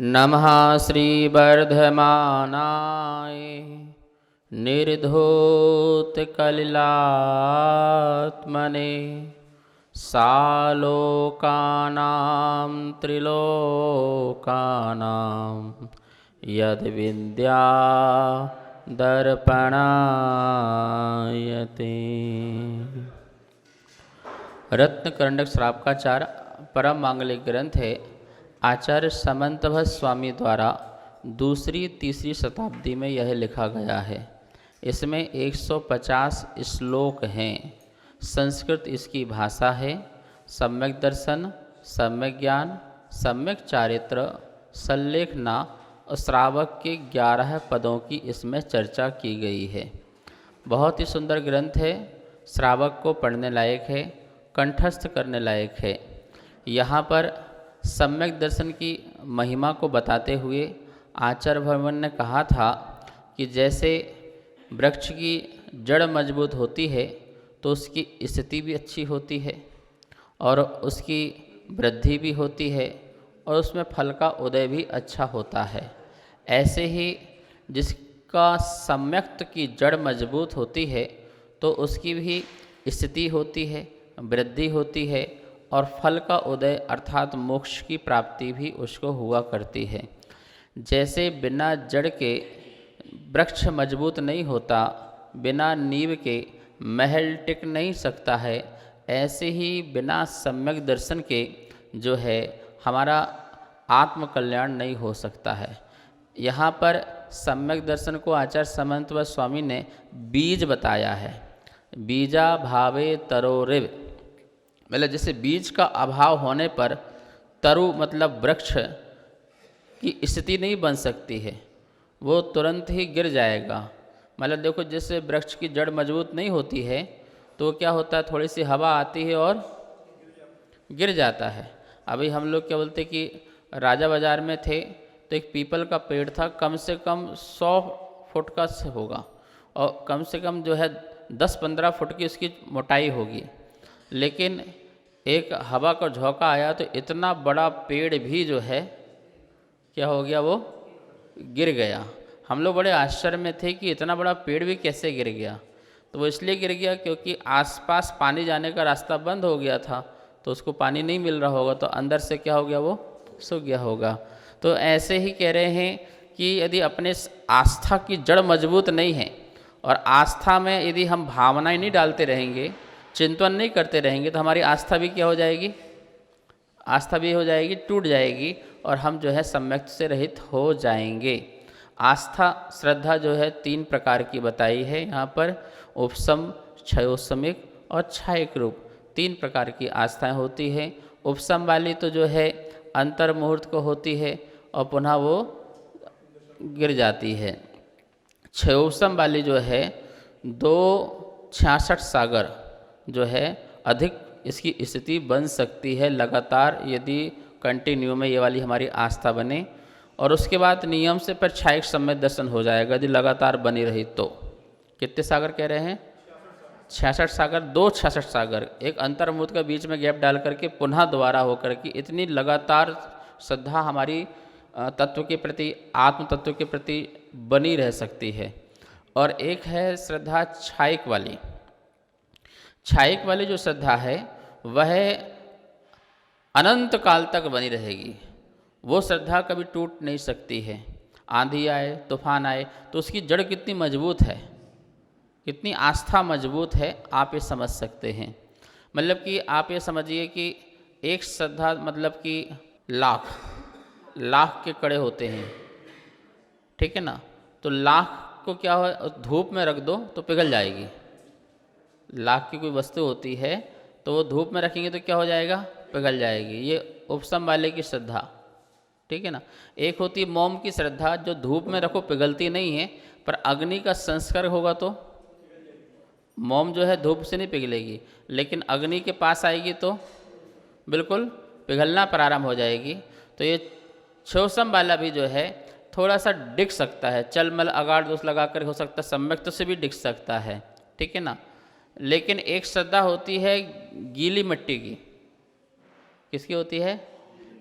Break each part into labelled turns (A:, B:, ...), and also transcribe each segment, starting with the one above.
A: नमः श्रीवर्धमानाय निर्धूतकलिलात्मने सालोकानां त्रिलोकानां यद्विद्या दर्पणायते। रत्नकरंडक श्रावकाचार परम मांगलिक ग्रंथ है। आचार्य समंतभट्ट स्वामी द्वारा दूसरी तीसरी शताब्दी में यह लिखा गया है। इसमें 150 श्लोक हैं। संस्कृत इसकी भाषा है। सम्यक दर्शन, सम्यक ज्ञान, सम्यक चारित्र, सल्लेखना और श्रावक के 11 पदों की इसमें चर्चा की गई है। बहुत ही सुंदर ग्रंथ है। श्रावक को पढ़ने लायक है, कंठस्थ करने लायक है। यहाँ पर सम्यक दर्शन की महिमा को बताते हुए आचार्य भगवान ने कहा था कि जैसे वृक्ष की जड़ मजबूत होती है तो उसकी स्थिति भी अच्छी होती है और उसकी वृद्धि भी होती है और उसमें फल का उदय भी अच्छा होता है। ऐसे ही जिसका सम्यक्त की जड़ मजबूत होती है तो उसकी भी स्थिति होती है, वृद्धि होती है और फल का उदय अर्थात मोक्ष की प्राप्ति भी उसको हुआ करती है। जैसे बिना जड़ के वृक्ष मजबूत नहीं होता, बिना नींव के महल टिक नहीं सकता है, ऐसे ही बिना सम्यक दर्शन के जो है हमारा आत्मकल्याण नहीं हो सकता है। यहाँ पर सम्यक दर्शन को आचार्य समंतभट्ट स्वामी ने बीज बताया है। बीजा भावे तरोरिव, मतलब जैसे बीज का अभाव होने पर तरु मतलब वृक्ष की स्थिति नहीं बन सकती है, वो तुरंत ही गिर जाएगा। मतलब देखो, जैसे वृक्ष की जड़ मजबूत नहीं होती है तो क्या होता है, थोड़ी सी हवा आती है और गिर जाता है। अभी हम लोग क्या बोलते कि राजा बाजार में थे तो एक पीपल का पेड़ था, कम से कम 100 फुट का होगा और कम से कम जो है 10-15 फुट की उसकी मोटाई होगी। लेकिन एक हवा का झोंका आया तो इतना बड़ा पेड़ भी जो है क्या हो गया, वो गिर गया। हम लोग बड़े आश्चर्य में थे कि इतना बड़ा पेड़ भी कैसे गिर गया। तो वो इसलिए गिर गया क्योंकि आसपास पानी जाने का रास्ता बंद हो गया था, तो उसको पानी नहीं मिल रहा होगा, तो अंदर से क्या हो गया, वो सूख गया होगा। तो ऐसे ही कह रहे हैं कि यदि अपने आस्था की जड़ मजबूत नहीं है और आस्था में यदि हम भावनाएं नहीं डालते रहेंगे, चिंतन नहीं करते रहेंगे, तो हमारी आस्था भी क्या हो जाएगी, आस्था भी हो जाएगी, टूट जाएगी और हम जो है सम्यक से रहित हो जाएंगे। आस्था श्रद्धा जो है 3 प्रकार की बताई है यहाँ पर। उपसम, क्षयोसमिक और क्षयिक रूप 3 प्रकार की आस्थाएं होती हैं। उपसम वाली तो जो है अंतर मुहूर्त को होती है और पुनः वो गिर जाती है। क्षयोसम वाली जो है 266 सागर जो है अधिक इसकी स्थिति बन सकती है लगातार, यदि कंटिन्यू में ये वाली हमारी आस्था बने। और उसके बाद नियम से पर क्षयिक सम्यक दर्शन हो जाएगा यदि लगातार बनी रही तो। कितने सागर कह रहे हैं? 66 सागर, 266 सागर, एक अंतर्मुहूर्त का बीच में गैप डाल करके पुनः दोबारा होकर के इतनी लगातार श्रद्धा हमारी तत्व के प्रति, आत्म तत्व के प्रति बनी रह सकती है। और एक है श्रद्धा क्षयिक वाली। क्षयिक वाली जो श्रद्धा है वह अनंत काल तक बनी रहेगी। वो श्रद्धा कभी टूट नहीं सकती है। आंधी आए, तूफान आए तो उसकी जड़ कितनी मजबूत है, कितनी आस्था मजबूत है, आप ये समझ सकते हैं। मतलब कि आप ये समझिए कि एक श्रद्धा मतलब कि लाख के कड़े होते हैं, ठीक है ना। तो लाख को क्या हो, धूप में रख दो तो पिघल जाएगी। लाख की कोई वस्तु होती है तो वो धूप में रखेंगे तो क्या हो जाएगा, पिघल जाएगी। ये उपसम वाले की श्रद्धा, ठीक है ना। एक होती मोम की श्रद्धा जो धूप में रखो पिघलती नहीं है, पर अग्नि का संस्कार होगा तो मोम जो है धूप से नहीं पिघलेगी, लेकिन अग्नि के पास आएगी तो बिल्कुल पिघलना प्रारंभ हो जाएगी। तो ये क्षयोसम वाला भी जो है थोड़ा सा डिग सकता है, चलमल अगाड़ दोष लगा कर हो सकता है, सम्यक से भी डिग सकता है, ठीक है ना। लेकिन एक श्रद्धा होती है गीली मिट्टी की। किसकी होती है?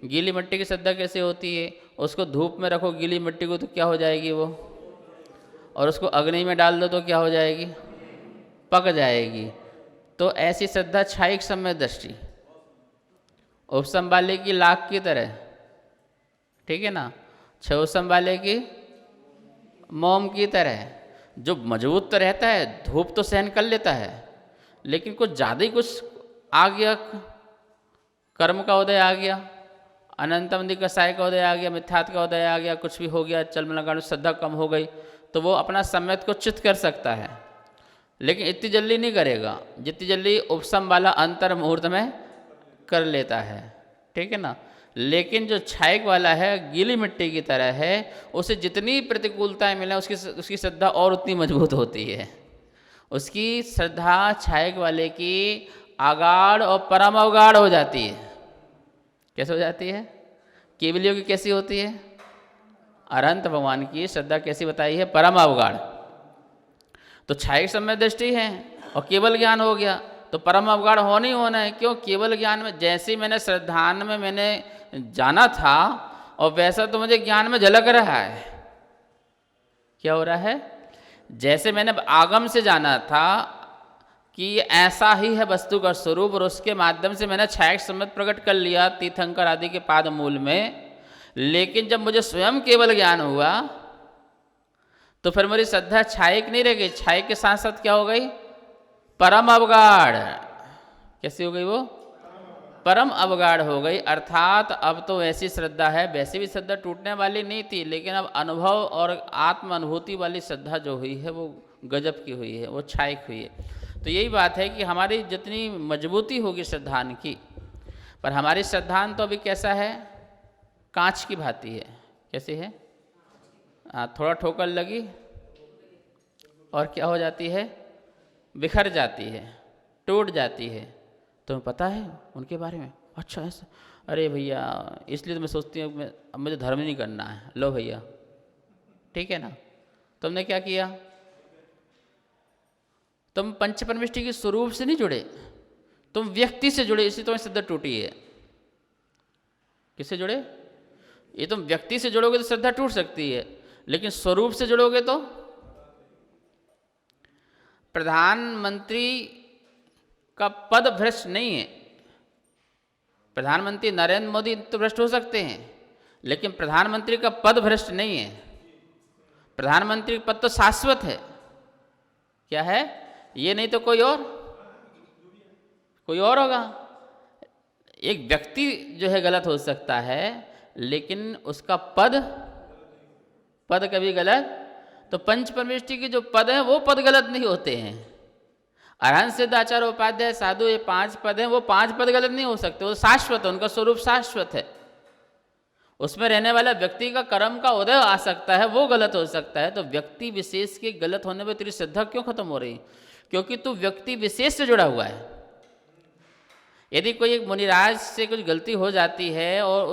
A: गीली मिट्टी की श्रद्धा कैसे होती है? उसको धूप में रखो गीली मिट्टी को तो क्या हो जाएगी वो, और उसको अग्नि में डाल दो तो क्या हो जाएगी, पक जाएगी। तो ऐसी श्रद्धा क्षायिक सम्यक दृष्टि, उपसम वाले की लाख की तरह, ठीक है ना, क्षयोसम वाले की मोम की तरह। जो मजबूत तो रहता है, धूप तो सहन कर लेता है, लेकिन कुछ ज़्यादा ही कुछ आ गया, कर्म का उदय आ गया, अनंतम कसाय का उदय आ गया, मिथ्यात का उदय आ गया, कुछ भी हो गया, चल लगाड़ श्रद्धा कम हो गई, तो वो अपना सम्यक को चित कर सकता है, लेकिन इतनी जल्दी नहीं करेगा जितनी जल्दी उपसम वाला अंतर मुहूर्त में कर लेता है, ठीक है ना। लेकिन जो क्षायक वाला है, गीली मिट्टी की तरह है, उसे जितनी प्रतिकूलताएं मिले उसकी श्रद्धा और उतनी मजबूत होती है। उसकी श्रद्धा क्षायक वाले की आगाढ़ और परम अवगाढ़ हो जाती है। कैसे हो जाती है? केवलियों की कैसी होती है? अनंत भगवान की श्रद्धा कैसी बताई है? परम अवगाढ़। तो क्षायक सम्यक दृष्टि है और केवल ज्ञान हो गया, तो परम अवगाढ़ होना ही होना है। क्यों? केवल ज्ञान में जैसे मैंने श्रद्धान में मैंने जाना था और वैसा तो मुझे ज्ञान में झलक रहा है। क्या हो रहा है? जैसे मैंने आगम से जाना था कि ऐसा ही है वस्तु का स्वरूप, और उसके माध्यम से मैंने क्षायक सम्यक प्रकट कर लिया तीर्थंकर आदि के पाद मूल में, लेकिन जब मुझे स्वयं केवल ज्ञान हुआ तो फिर मेरी श्रद्धा क्षायक नहीं रह गई, क्षायक के साथ साथ क्या हो गई? परम अवगाढ़। कैसी हो गई वो? परम अवगाढ़ हो गई। अर्थात अब तो ऐसी श्रद्धा है, वैसे भी श्रद्धा टूटने वाली नहीं थी, लेकिन अब अनुभव और आत्म अनुभूति वाली श्रद्धा जो हुई है वो गजब की हुई है, वो क्षायक हुई है। तो यही बात है कि हमारी जितनी मजबूती होगी श्रद्धान की, पर हमारी श्रद्धान तो अभी कैसा है? कांच की भांति है। कैसी है? थोड़ा ठोकर लगी और क्या हो जाती है? बिखर जाती है, टूट जाती है। तुम्हें पता है उनके बारे में? अच्छा ऐसा? अरे भैया, इसलिए तो मैं सोचती हूँ अब मुझे धर्म नहीं करना है। लो भैया, ठीक है ना, तुमने क्या किया? तुम पंच परमेष्टि के स्वरूप से नहीं जुड़े, तुम व्यक्ति से जुड़े, इसलिए तुम्हें श्रद्धा टूटी है। किससे जुड़े? ये तुम व्यक्ति से जुड़ोगे तो श्रद्धा टूट सकती है, लेकिन स्वरूप से जुड़ोगे तो। प्रधानमंत्री का पद भ्रष्ट नहीं है। प्रधानमंत्री नरेंद्र मोदी तो भ्रष्ट हो सकते हैं, लेकिन प्रधानमंत्री का पद भ्रष्ट नहीं है। प्रधानमंत्री का पद तो शाश्वत है। क्या है? ये नहीं तो कोई और होगा। एक व्यक्ति जो है गलत हो सकता है, लेकिन उसका पद कभी गलत। तो पंच परमेष्टि के जो पद हैं वो पद गलत नहीं होते हैं। अरहंत सिद्धाचार्य उपाध्याय साधु, ये 5 पद हैं, वो 5 पद गलत नहीं हो सकते, वो शाश्वत है, उनका स्वरूप शाश्वत है। उसमें रहने वाला व्यक्ति का कर्म का उदय आ सकता है, वो गलत हो सकता है। तो व्यक्ति विशेष के गलत होने पर तेरी श्रद्धा क्यों खत्म हो रही? क्योंकि तू व्यक्ति विशेष से जुड़ा हुआ है। यदि कोई एक मुनिराज से कुछ गलती हो जाती है और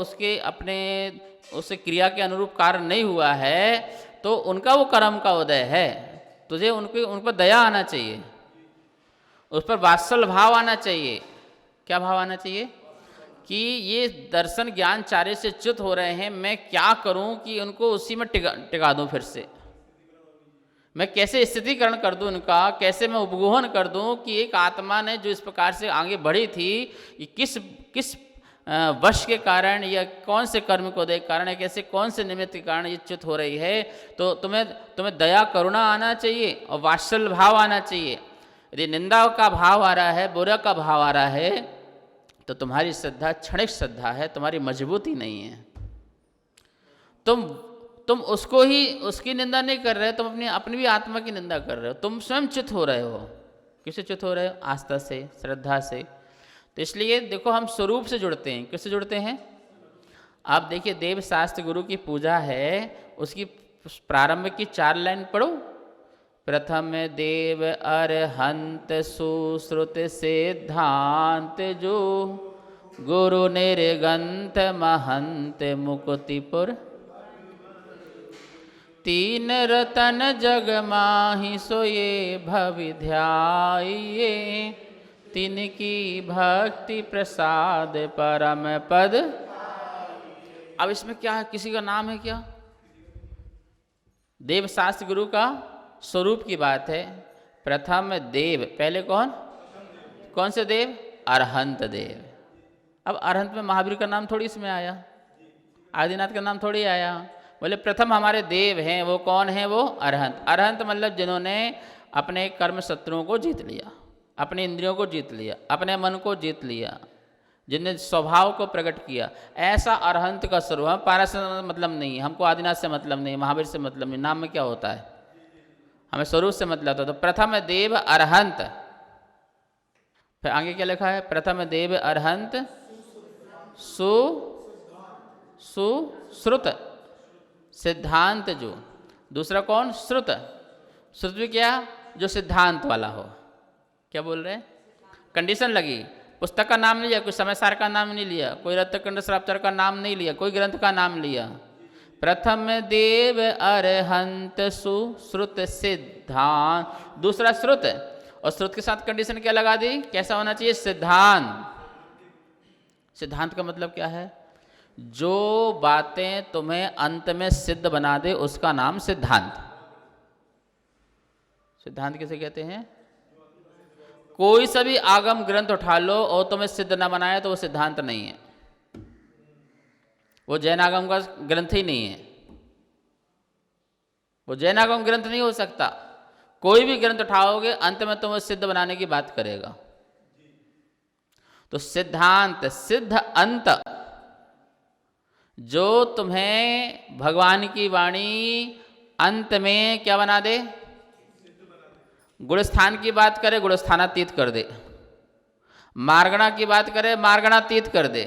A: उससे क्रिया के अनुरूप कार्य नहीं हुआ है, तो उनका वो कर्म का उदय है। तुझे उन पर दया आना चाहिए, उस पर वात्सल भाव आना चाहिए। क्या भाव आना चाहिए? कि ये दर्शन ज्ञान चार्य से च्युत हो रहे हैं, मैं क्या करूं कि उनको उसी में टिका दूं, फिर से मैं कैसे स्थितिकरण कर दूं उनका, कैसे मैं उपगोहन कर दूं कि एक आत्मा ने जो इस प्रकार से आगे बढ़ी थी, ये किस वश के कारण या कौन से कर्म को दे कारण, कैसे कौन से निमित्त के कारण ये च्युत हो रही है। तो तुम्हें दया करुणा आना चाहिए और वात्सल्य भाव आना चाहिए। यदि निंदा का भाव आ रहा है, बुरा का भाव आ रहा है, तो तुम्हारी श्रद्धा क्षणिक श्रद्धा है, तुम्हारी मजबूती नहीं है। तुम उसको ही, उसकी निंदा नहीं कर रहे, तुम अपनी भी आत्मा की निंदा कर रहे हो। तुम स्वयं च्युत हो रहे हो। किससे च्युत हो रहे हो? आस्था से, श्रद्धा से। तो इसलिए देखो, हम स्वरूप से जुड़ते हैं। किससे जुड़ते हैं? आप देखिए, देव शास्त्र गुरु की पूजा है, उसकी प्रारंभ की 4 लाइन पढ़ो। प्रथम देव अरहंत सुश्रुत सिद्धांत जो, गुरु निर्गंथ महंत मुकुतिपुर, 3 रतन जग माहि सोये भविध्याये, तिनकी भक्ति प्रसाद परम पद, अब इसमें क्या है, किसी का नाम है क्या? देव शास्त्र गुरु का स्वरूप की बात है। प्रथम देव, पहले कौन? कौन से देव? अरहंत देव। अब अरहंत में महावीर का नाम थोड़ी इसमें आया, आदिनाथ का नाम थोड़ी आया। बोले प्रथम हमारे देव हैं, वो कौन है? वो अरहंत। अरहंत मतलब जिन्होंने अपने कर्म शत्रुओं को जीत लिया, अपने इंद्रियों को जीत लिया, अपने मन को जीत लिया, जिनने स्वभाव को प्रकट किया, ऐसा अरहंत का स्वरूप। हम पारा से मतलब नहीं, हमको आदिनाथ से मतलब नहीं, महावीर से मतलब नहीं, नाम में क्या होता है, हमें स्वरूप से मतलब होता है। तो प्रथम देव अरहंत, फिर आगे क्या लिखा है? प्रथम देव अरहंत सुश्रुत सिद्धांत जो। दूसरा कौन? श्रुत। श्रुत भी क्या? जो सिद्धांत वाला हो। क्या बोल रहे हैं? कंडीशन लगी, पुस्तक का नाम नहीं लिया, कोई समयसार का नाम नहीं लिया, कोई रत्नकंड श्रापचर का नाम नहीं लिया, कोई ग्रंथ का नाम लिया। प्रथम देव अरहंत सुश्रुत सिद्धांत। दूसरा श्रुत, और श्रुत के साथ कंडीशन क्या लगा दी? कैसा होना चाहिए? सिद्धांत। सिद्धांत का मतलब क्या है? जो बातें तुम्हें अंत में सिद्ध बना दे उसका नाम सिद्धांत। सिद्धांत किसे कहते हैं? कोई सा भी आगम ग्रंथ उठा लो और तुम्हें सिद्ध न बनाए तो वो सिद्धांत नहीं है, वो जैन आगम का ग्रंथ ही नहीं है, वो जैन आगम ग्रंथ नहीं हो सकता। कोई भी ग्रंथ उठाओगे अंत में तुम्हें सिद्ध बनाने की बात करेगा। तो सिद्धांत, सिद्ध अंत, जो तुम्हें भगवान की वाणी अंत में क्या बना दे? गुणस्थान की बात करे गुणस्थानातीत कर दे, मार्गणा की बात करे मार्गणातीत कर दे,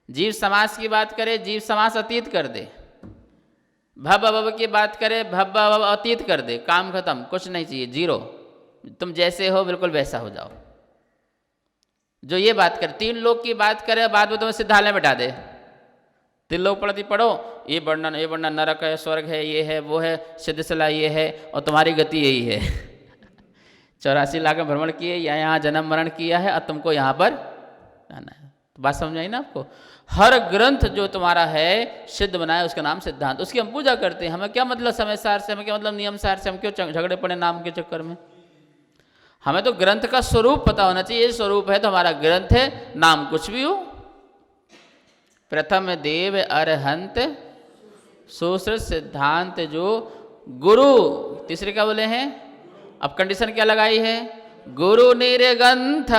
A: जीव समास की बात करे जीव समास अतीत कर दे, भव भव की बात करे भव भव अतीत कर दे। काम खत्म, कुछ नहीं चाहिए, जीरो। तुम जैसे हो बिल्कुल वैसा हो जाओ। जो ये बात करे, तीन लोग की बात करे, बाद में तुम्हें सिद्धालय बैठा दे। तीन लोग पढ़ती पढ़ो, ये वर्णन नरक है, स्वर्ग है, ये है, वो है, सिद्धसला ये है, और तुम्हारी गति यही है। 84 लाख में भ्रमण किए, यहाँ जन्म मरण किया है, अब तुमको यहाँ पर आना है। तो बात समझ आई ना आपको? हर ग्रंथ जो तुम्हारा है सिद्ध बनाया, उसका नाम सिद्धांत। उसकी हम पूजा करते हैं। हमें क्या मतलब समय सार से, हमें क्या मतलब नियम सार से? हम क्यों झगड़े पड़े नाम के चक्कर में? हमें तो ग्रंथ का स्वरूप पता होना चाहिए। ये स्वरूप है तो हमारा ग्रंथ है, नाम कुछ भी हो। प्रथम देव अरहंत सुश्रुत सिद्धांत जो गुरु। तीसरे क्या बोले हैं? अब कंडीशन क्या लगाई है? गुरु निर्ग्रंथ।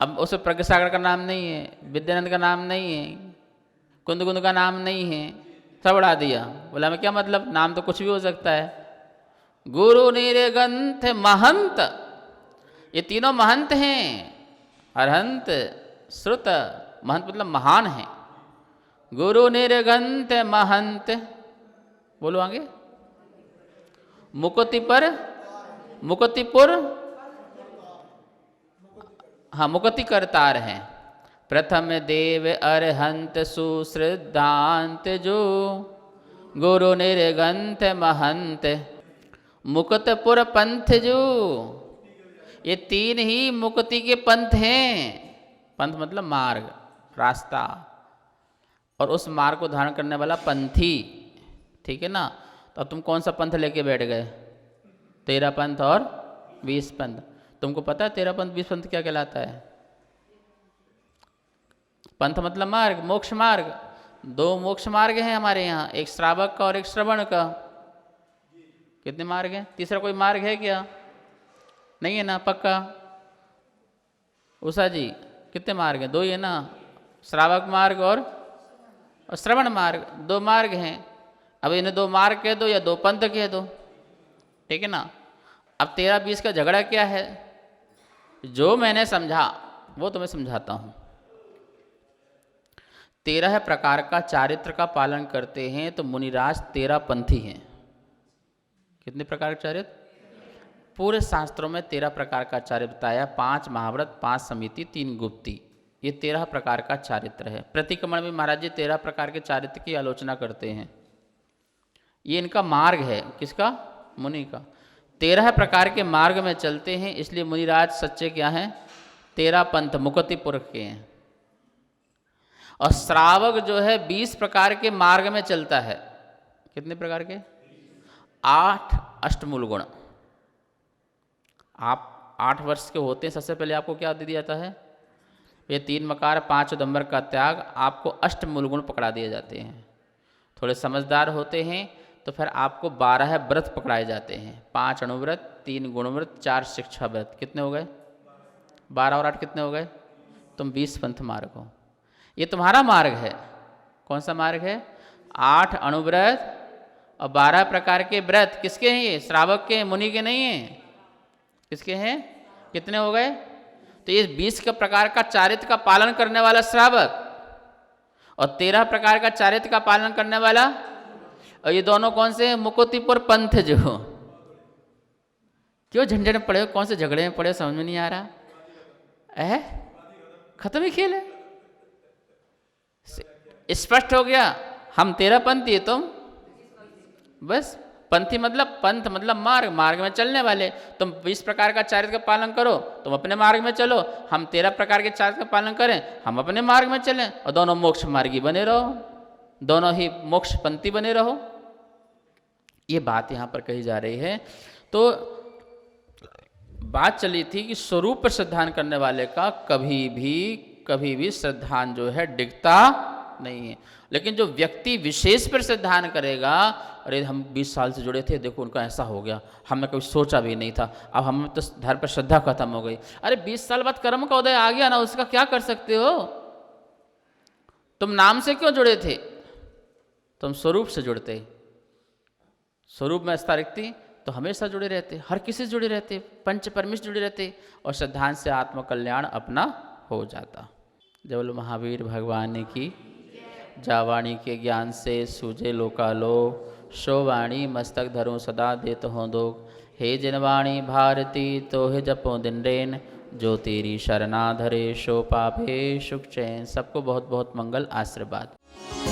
A: अब उसमें प्रज्ञा सागर का नाम नहीं है, विद्यानंद का नाम नहीं है, कुंद कुंद का नाम नहीं है, सब उड़ा दिया। बोला हमें क्या मतलब? नाम तो कुछ भी हो सकता है। गुरु निर्ग्रंथ महंत, ये तीनों महंत हैं। अरहंत, श्रुत, महंत मतलब महान है। गुरु निर्ग्रंथ महंत, बोलो आगे। मुकुतिपर, मुकुतिपुर, हाँ मुकुति करतार हैं। प्रथम देव अरहंत सुश्रुतांत जो गुरु निर्ग्रंथ महंत मुकुतपुर पंथ जो। ये तीन ही मुक्ति के पंथ हैं। पंथ मतलब मार्ग, रास्ता, और उस मार्ग को धारण करने वाला पंथी। ठीक है ना? तो अब तुम कौन सा पंथ लेके बैठ गए? 13 पंथ और 20 पंथ। तुमको पता है 13 पंथ 20 पंथ क्या कहलाता है? पंथ मतलब मार्ग, मोक्ष मार्ग। 2 मोक्ष मार्ग हैं हमारे यहाँ, एक श्रावक का और एक श्रवण का। कितने मार्ग हैं? तीसरा कोई मार्ग है क्या? नहीं है ना? पक्का? उषा जी कितने मार्ग हैं? 2 ही है ना? श्रावक मार्ग और श्रवण मार्ग, 2 मार्ग हैं। अब इन्हें 2 मार्ग कह दो या 2 पंथ कह दो। ठीक है ना? अब 13-20 का झगड़ा क्या है? जो मैंने समझा वो तुम्हें समझाता हूं। 13 प्रकार का चारित्र का पालन करते हैं तो मुनिराज 13 पंथी हैं। कितने प्रकार के चारित्र? पूरे शास्त्रों में 13 प्रकार का चारित्र बताया। 5 महाव्रत, 5 समिति, 3 गुप्ती, ये 13 प्रकार का चारित्र है। प्रतिक्रमण में महाराज जी 13 प्रकार के चारित्र की आलोचना करते हैं। ये इनका मार्ग है। किसका? मुनि का। 13 प्रकार के मार्ग में चलते हैं, इसलिए मुनिराज सच्चे क्या हैं? 13 पंथ मुकुतिपुर के हैं। और श्रावक जो है 20 प्रकार के मार्ग में चलता है। कितने प्रकार के? 8 अष्टमूल गुण। आप 8 वर्ष के होते हैं, सबसे पहले आपको क्या दे दिया जाता है? ये 3 मकार 5 उदंबर का त्याग, आपको अष्टमूल गुण पकड़ा दिए जाते हैं। थोड़े समझदार होते हैं तो फिर आपको 12 व्रत पकड़ाए जाते हैं। 5 अणुव्रत, 3 गुणव्रत, 4 शिक्षा व्रत। कितने हो गए? 12 और 8 कितने हो गए? तुम 20 पंथ मार्ग हो। ये तुम्हारा मार्ग है। कौन सा मार्ग है? 8 अणुव्रत और 12 प्रकार के व्रत। किसके हैं ये? श्रावक के, मुनि के नहीं हैं। किसके हैं? कितने हो गए? तो ये 20 का प्रकार का चारित्र का पालन करने वाला श्रावक और 13 प्रकार का चारित्र का पालन करने वाला, और ये दोनों कौन से हैं? मुकुतिपुर पंथ। जो क्यों झंझट में पड़े हो? कौन से झगड़े में पड़े हो? समझ में नहीं आ रहा। खत्म ही खेल है। स्पष्ट हो गया। हम 13 पंथी है, तुम बस पंथी मतलब पंथ मतलब मार्ग, मार्ग में चलने वाले। तुम 20 प्रकार का चारित्र का पालन करो, तुम अपने मार्ग में चलो। हम 13 प्रकार के चारित्र का पालन करें, हम अपने मार्ग में चलें, और दोनों मोक्ष मार्गी बने रहो, दोनों ही मोक्ष पंथी बने रहो। ये बात यहाँ पर कही जा रही है। तो बात चली थी कि स्वरूप पर श्रद्धान करने वाले का कभी भी श्रद्धान जो है डिगता नहीं है। लेकिन जो व्यक्ति विशेष पर श्रद्धान करेगा, अरे हम 20 साल से जुड़े थे, देखो उनका ऐसा हो गया, हमने कभी सोचा भी नहीं था, अब हमें तो धर्म पर श्रद्धा खत्म हो गई। अरे 20 साल बाद कर्म का उदय आ गया ना, उसका क्या कर सकते हो? तुम नाम से क्यों जुड़े थे? तुम स्वरूप से जुड़ते। स्वरूप में आस्था रखती तो हमेशा जुड़े रहते, हर किसी से जुड़े रहते, पंच परमेश जुड़े रहते, और श्रद्धान से आत्मकल्याण अपना हो जाता। जय बोलो महावीर भगवान की। जावाणी के ज्ञान से सूझे लोकालो, शो वाणी मस्तक धरो सदा देत हो दो। हे जिनवाणी भारती तो हे जपो दिनरेन, जो तेरी शरणा धरे शो पापे सुख चैन। सबको बहुत बहुत मंगल आशीर्वाद।